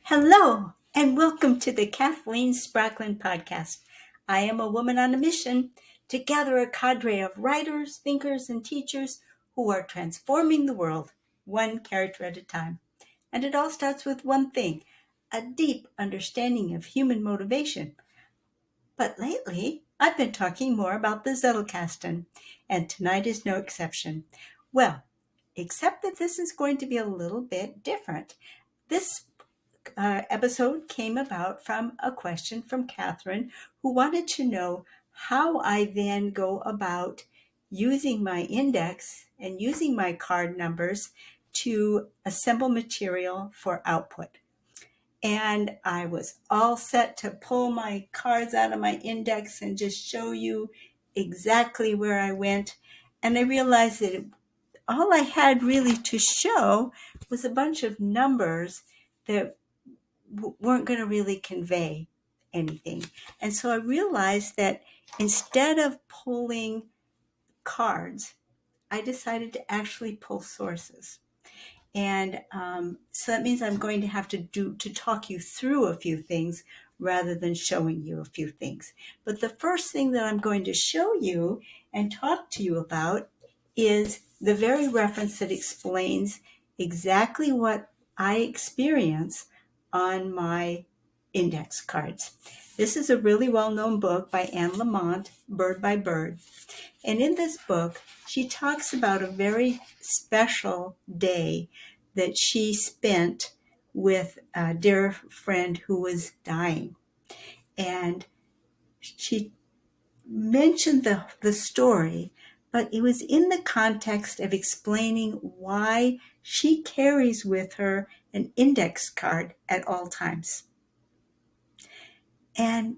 Hello, and welcome to the Kathleen Spracklin podcast. I am a woman on a mission to gather a cadre of writers, thinkers, and teachers who are transforming the world, one character at a time. And it all starts with one thing, a deep understanding of human motivation. But lately, I've been talking more about the Zettelkasten, and tonight is no exception. Well, except that this is going to be a little bit different. This episode came about from a question from Catherine, who wanted to know how I then go about using my index and using my card numbers to assemble material for output. And I was all set to pull my cards out of my index and just show you exactly where I went. And I realized that all I had really to show was a bunch of numbers that weren't going to really convey anything. And so I realized that instead of pulling cards, I decided to actually pull sources. And so that means I'm going to have to talk you through a few things rather than showing you a few things. But the first thing that I'm going to show you and talk to you about is the very reference that explains exactly what I experience on my index cards. This is a really well-known book by Lamont Bird by Bird. And in this book, she talks about a very special day that she spent with a dear friend who was dying. And she mentioned the story, but it was in the context of explaining why she carries with her an index card at all times. And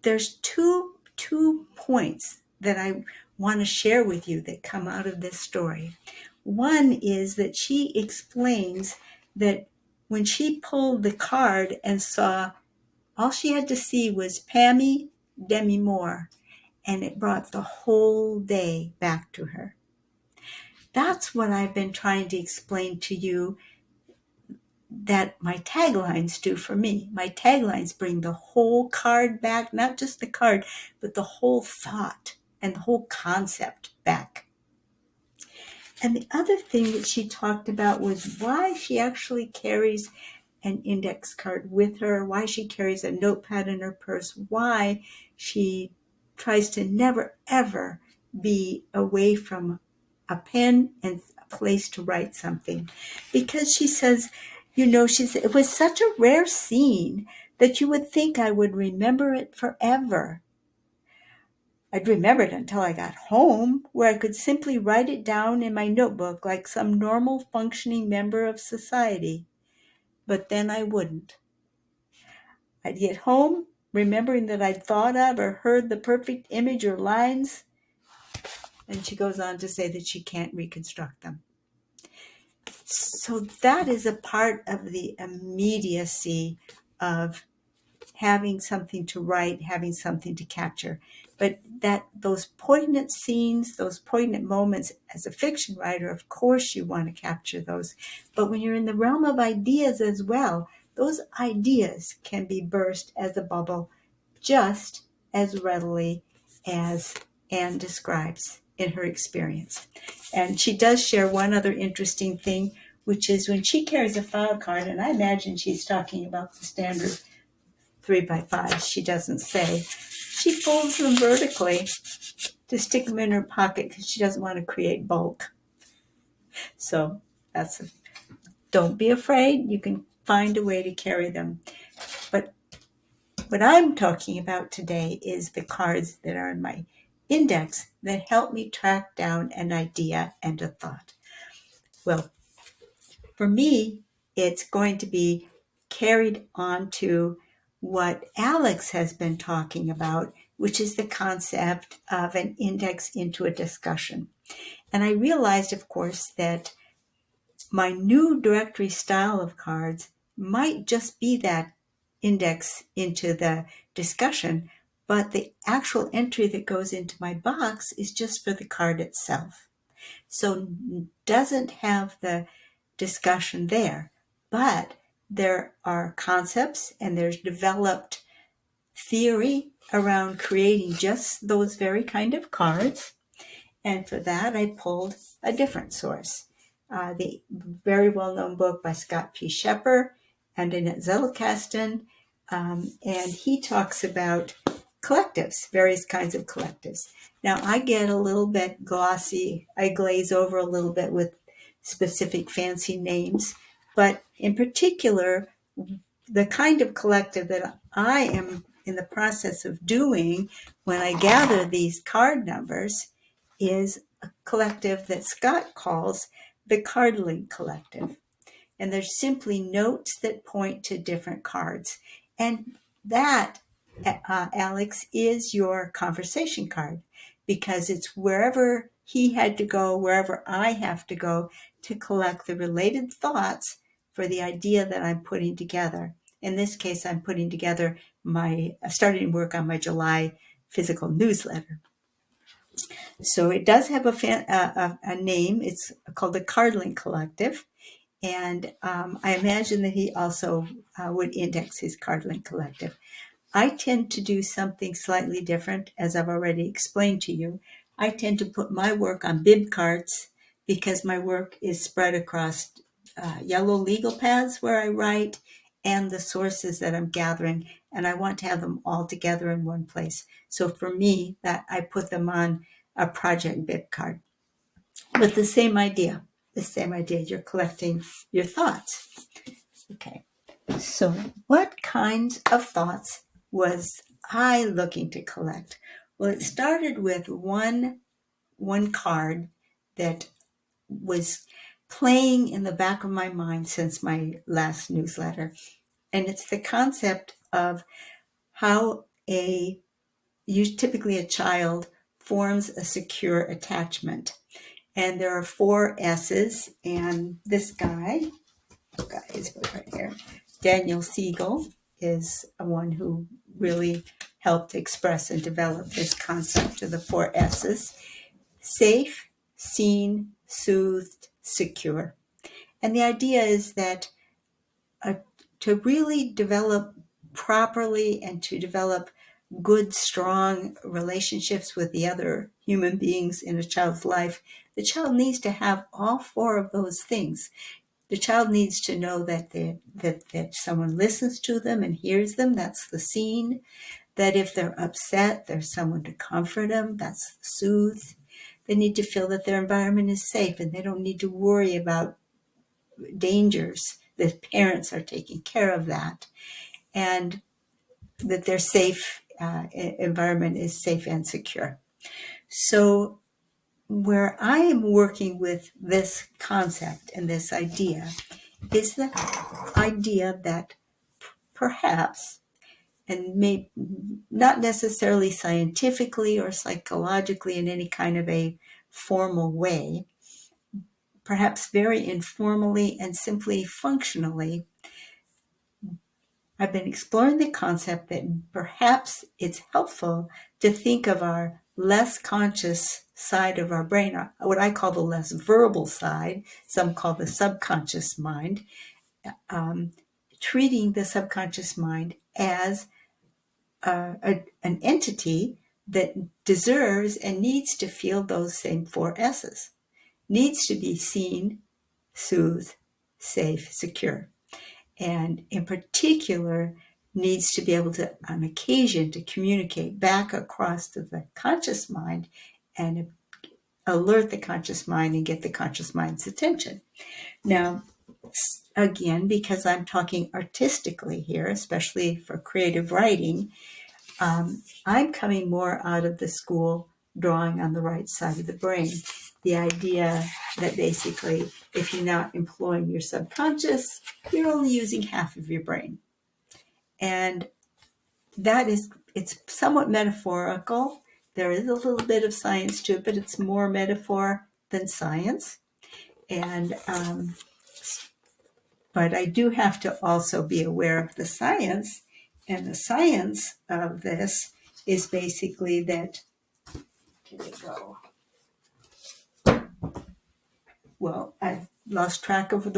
there's two points that I want to share with you that come out of this story. One is that she explains that when she pulled the card and saw, all she had to see was Pammy Demi Moore, and it brought the whole day back to her. That's what I've been trying to explain to you that my taglines do for me. My taglines bring the whole card back, not just the card, but the whole thought and the whole concept back. And the other thing that she talked about was why she actually carries an index card with her, why she carries a notepad in her purse, why she tries to never, ever be away from a pen and a place to write something. Because she says, it was such a rare scene that you would think I would remember it forever. I'd remember it until I got home, where I could simply write it down in my notebook like some normal functioning member of society. But then I wouldn't. I'd get home, remembering that I'd thought of or heard the perfect image or lines, and she goes on to say that she can't reconstruct them. So that is a part of the immediacy of having something to write, having something to capture. But that those poignant scenes, those poignant moments, as a fiction writer, of course you want to capture those. But when you're in the realm of ideas as well, those ideas can be burst as a bubble just as readily as Anne describes in her experience. And she does share one other interesting thing, which is when she carries a file card, and I imagine she's talking about the standard 3x5, she doesn't say. She folds them vertically to stick them in her pocket because she doesn't want to create bulk. So don't be afraid. You can find a way to carry them. But what I'm talking about today is the cards that are in my index that help me track down an idea and a thought. Well, for me, it's going to be carried on to what Alex has been talking about, which is the concept of an index into a discussion. And I realized, of course, that my new directory style of cards might just be that index into the discussion, but the actual entry that goes into my box is just for the card itself. So doesn't have the discussion there, but there are concepts and there's developed theory around creating just those very kind of cards. And for that, I pulled a different source. The very well-known book by Scott P. Shepper and in Zettelkasten. And he talks about collectives, various kinds of collectives. Now, I get a little bit glossy. I glaze over a little bit with specific fancy names. But in particular, the kind of collective that I am in the process of doing when I gather these card numbers is a collective that Scott calls the cardling collective. And there's simply notes that point to different cards. And that, Alex, is your conversation card, because it's wherever he had to go, wherever I have to go to collect the related thoughts for the idea that I'm putting together. In this case, I'm putting together starting work on my July physical newsletter. So it does have a name. It's called the Cardling Collective. And I imagine that he also would index his Cardling Collective. I tend to do something slightly different, as I've already explained to you. I tend to put my work on bib cards because my work is spread across yellow legal pads where I write and the sources that I'm gathering, and I want to have them all together in one place. So for me, that I put them on a project bib card with the same idea. You're collecting your thoughts. Okay. So what kinds of thoughts was I looking to collect? Well, it started with one card that was playing in the back of my mind since my last newsletter. And it's the concept of how typically a child forms a secure attachment. And there are 4 S's, and this guy is right here, Daniel Siegel, is one who really helped express and develop this concept of the 4 S's: safe, seen, soothed, secure. And the idea is that to really develop properly and to develop good, strong relationships with the other human beings in a child's life, the child needs to have all 4 of those things. The child needs to know that that someone listens to them and hears them. That's the seen. That if they're upset, there's someone to comfort them. That's the soothe. They need to feel that their environment is safe and they don't need to worry about dangers. The parents are taking care of that. And that their safe environment is safe and secure. So where I am working with this concept and this idea is the idea that perhaps, and not necessarily scientifically or psychologically in any kind of a formal way, perhaps very informally and simply functionally, I've been exploring the concept that perhaps it's helpful to think of our less conscious side of our brain, what I call the less verbal side, some call the subconscious mind, treating the subconscious mind as an entity that deserves and needs to feel those same 4 S's, needs to be seen, soothed, safe, secure, and in particular needs to be able to, on occasion, to communicate back across to the conscious mind and alert the conscious mind and get the conscious mind's attention. Now, again, because I'm talking artistically here, especially for creative writing, I'm coming more out of the school drawing on the right side of the brain. The idea that basically, if you're not employing your subconscious, you're only using half of your brain. And it's somewhat metaphorical. There is a little bit of science to it, but it's more metaphor than science. And but I do have to also be aware of the science. And the science of this is basically that, here we go. Well, I lost track of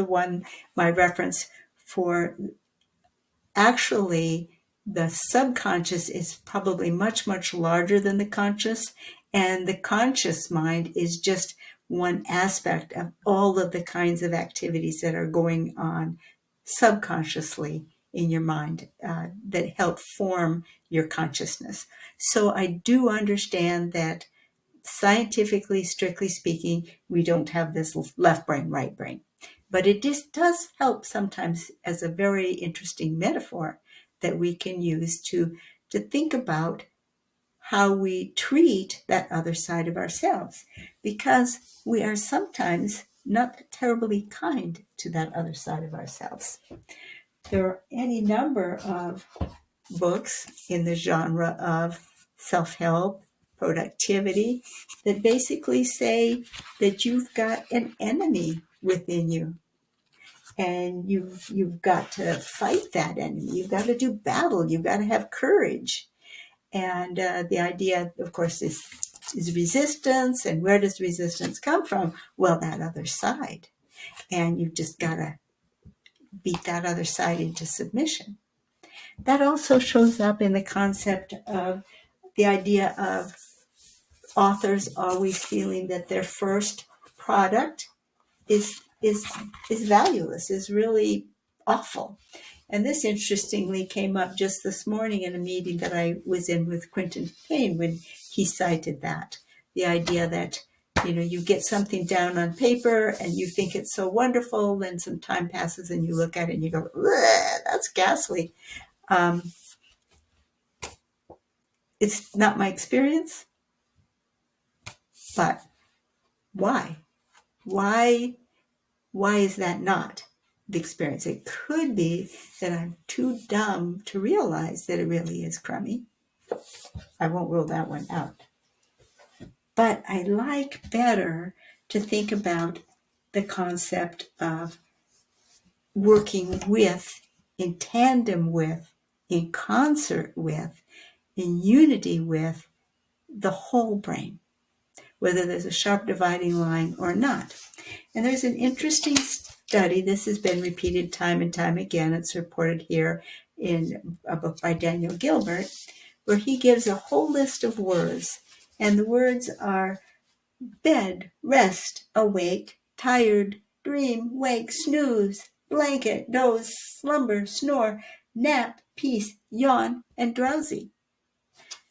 my reference for actually the subconscious is probably much, much larger than the conscious, and the conscious mind is just one aspect of all of the kinds of activities that are going on subconsciously in your mind that help form your consciousness. So I do understand that scientifically, strictly speaking, we don't have this left brain, right brain. But it just does help sometimes as a very interesting metaphor that we can use to think about how we treat that other side of ourselves, because we are sometimes not terribly kind to that other side of ourselves. There are any number of books in the genre of self-help, productivity, that basically say that you've got an enemy within you, and you've got to fight that enemy. You've got to do battle. You've got to have courage. And the idea, of course, is resistance. And where does resistance come from? Well, that other side. And you've just got to beat that other side into submission. That also shows up in the concept of the idea of authors always feeling that their first product is valueless, is really awful. And this interestingly came up just this morning in a meeting that I was in with Quentin Payne when he cited that. The idea that, you get something down on paper and you think it's so wonderful, then some time passes and you look at it and you go, that's ghastly. It's not my experience, but why? Why is that not the experience? It could be that I'm too dumb to realize that it really is crummy. I won't rule that one out. But I like better to think about the concept of working with, in tandem with, in concert with, in unity with the whole brain, whether there's a sharp dividing line or not. And there's an interesting study. This has been repeated time and time again. It's reported here in a book by Daniel Gilbert, where he gives a whole list of words. And the words are bed, rest, awake, tired, dream, wake, snooze, blanket, doze, slumber, snore, nap, peace, yawn, and drowsy.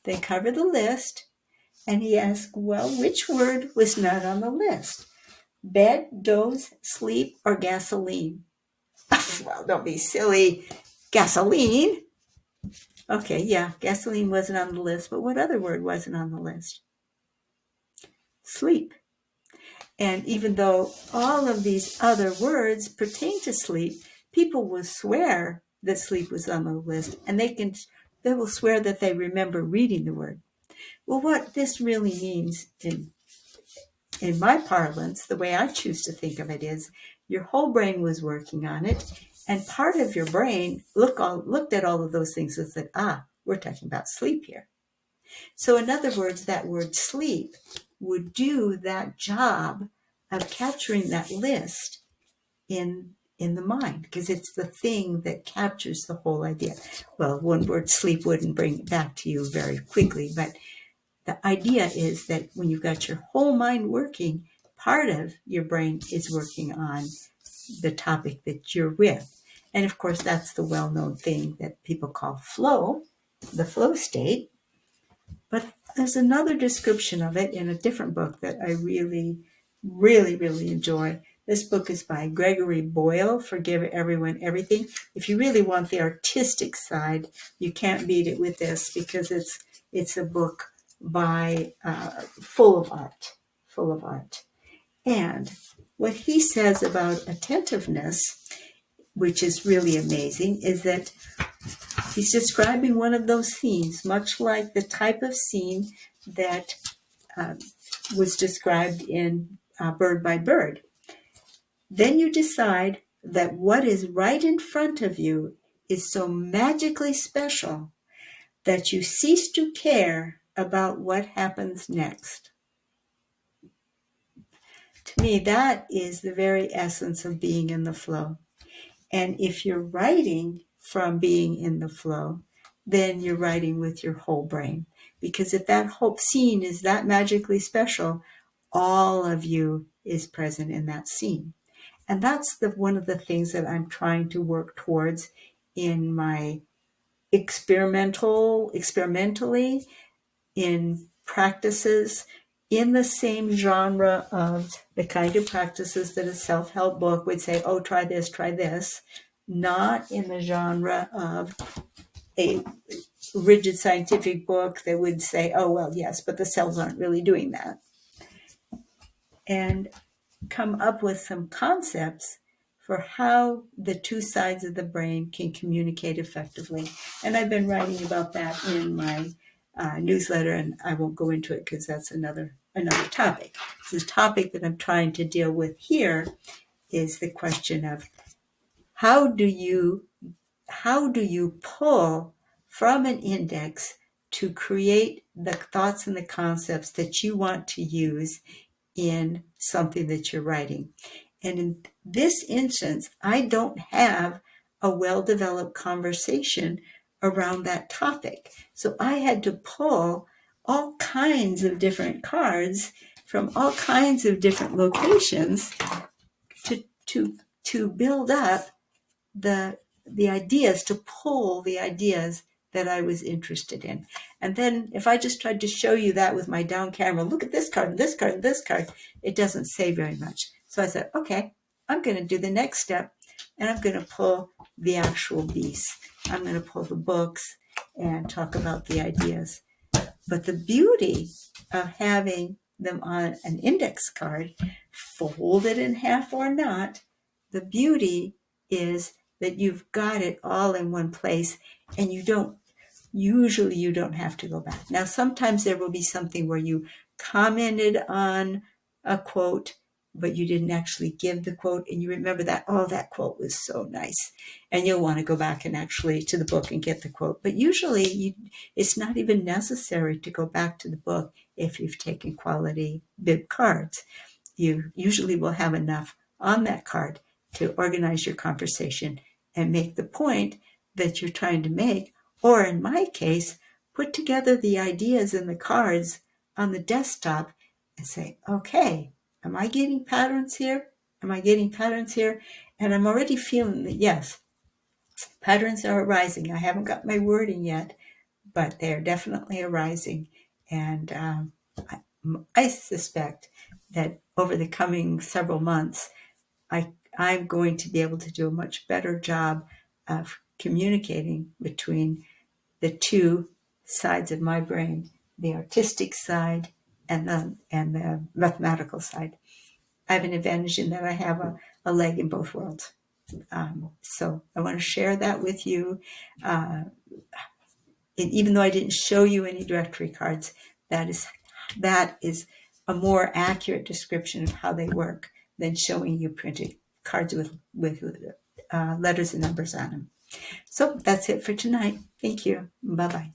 They cover the list, and he asks, well, which word was not on the list? Bed, doze, sleep, or gasoline? Well, don't be silly. Gasoline? Okay, yeah, gasoline wasn't on the list, but what other word wasn't on the list? Sleep. And even though all of these other words pertain to sleep, people will swear that sleep was on the list, and they will swear that they remember reading the word. Well, what this really means in my parlance, the way I choose to think of it is your whole brain was working on it, and part of your brain looked at all of those things and said, we're talking about sleep here. So in other words, that word sleep would do that job of capturing that list in the mind, because it's the thing that captures the whole idea. Well, one word sleep wouldn't bring it back to you very quickly, but the idea is that when you've got your whole mind working, part of your brain is working on the topic that you're with. And of course, that's the well-known thing that people call flow, the flow state. But there's another description of it in a different book that I really, really, really enjoy. This book is by Gregory Boyle, Forgive Everyone Everything. If you really want the artistic side, you can't beat it with this, because it's a book by full of art. And what he says about attentiveness, which is really amazing, is that he's describing one of those scenes, much like the type of scene that was described in Bird by Bird. Then you decide that what is right in front of you is so magically special that you cease to care about what happens next. To me, that is the very essence of being in the flow. And if you're writing from being in the flow, then you're writing with your whole brain. Because if that whole scene is that magically special, all of you is present in that scene. And that's one of the things that I'm trying to work towards in my experimentally in practices in the same genre of the kind of practices that a self-help book would say, oh, try this, not in the genre of a rigid scientific book that would say, oh, well, yes, but the cells aren't really doing that. And come up with some concepts for how the two sides of the brain can communicate effectively. And I've been writing about that in my newsletter, and I won't go into it because that's another topic. The topic that I'm trying to deal with here is the question of how do you pull from an index to create the thoughts and the concepts that you want to use in something that you're writing. And in this instance, I don't have a well-developed conversation around that topic. So I had to pull all kinds of different cards from all kinds of different locations to build up the ideas, to pull the ideas that I was interested in. And then if I just tried to show you that with my down camera, look at this card, and this card, and this card, it doesn't say very much. So I said, okay, I'm going to do the next step, and I'm going to pull the actual beast. I'm going to pull the books and talk about the ideas. But the beauty of having them on an index card, folded in half or not, the beauty is that you've got it all in one place, and you don't have to go back. Now, sometimes there will be something where you commented on a quote, but you didn't actually give the quote, and you remember that, oh, that quote was so nice. And you'll want to go back and actually to the book and get the quote. But usually it's not even necessary to go back to the book if you've taken quality bib cards. You usually will have enough on that card to organize your conversation and make the point that you're trying to make, or in my case, put together the ideas in the cards on the desktop and say, okay, am I getting patterns here? Am I getting patterns here? And I'm already feeling that, yes, patterns are arising. I haven't got my wording yet, but they're definitely arising. And I suspect that over the coming several months, I'm going to be able to do a much better job of communicating between the two sides of my brain, the artistic side and the mathematical side. I have an advantage in that I have a leg in both worlds. So I want to share that with you. And even though I didn't show you any directory cards, that is a more accurate description of how they work than showing you printed cards with letters and numbers on them. So that's it for tonight. Thank you. Bye-bye.